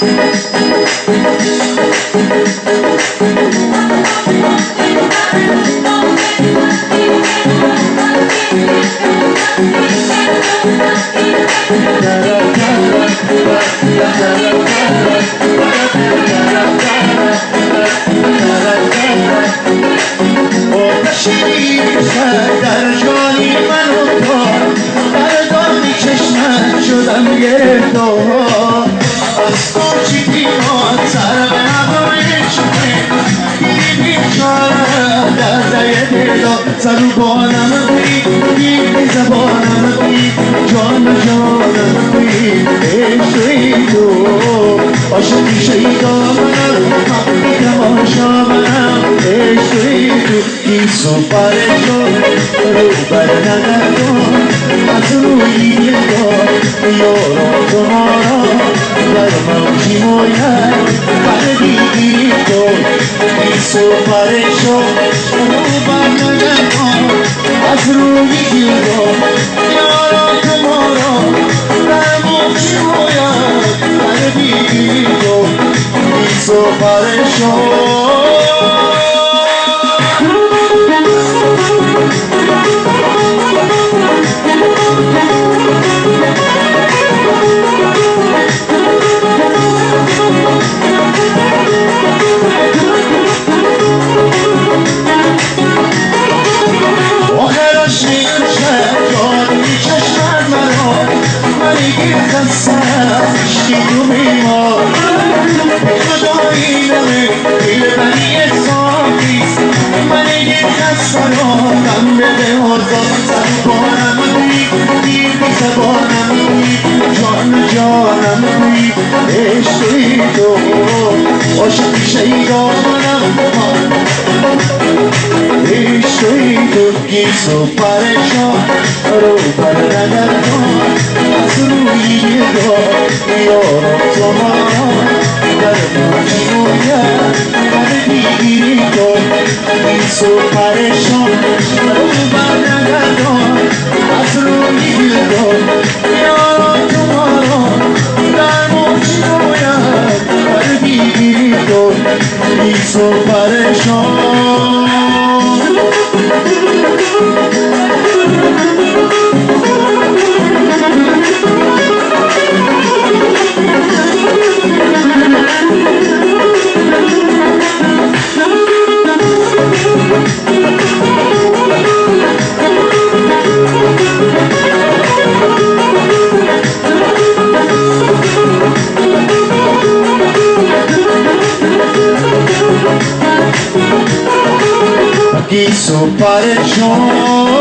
در جانی من افتاد در دانی چشمت شدم گردار از تو چی پیمان سر به هوای چمه دیدی بیچاره در ده دلا زبانم بی زبانم بی جان به جانم بی عشقی تو عاشقی شیدا منم محبیدم آشا منم عشقی تو Hizo parejo, rubar nagadon, azruido, lloro tomoro, darma uchimoya, paredito. Hizo parejo, rubar nagadon, azruido, lloro tomoro, darma uchimoya, paredito. Hizo parejo. عاشقی شیدا منم عشقی تو گیس و پرشان رو بر نگردان از روی دار یارم تو من در موجی موید من دیگیری تو گیس و پرشان رو بر نگردان از روی دار یارم تو من در موجی موید من دیگیری تو گیس و پرشان Quiso parecer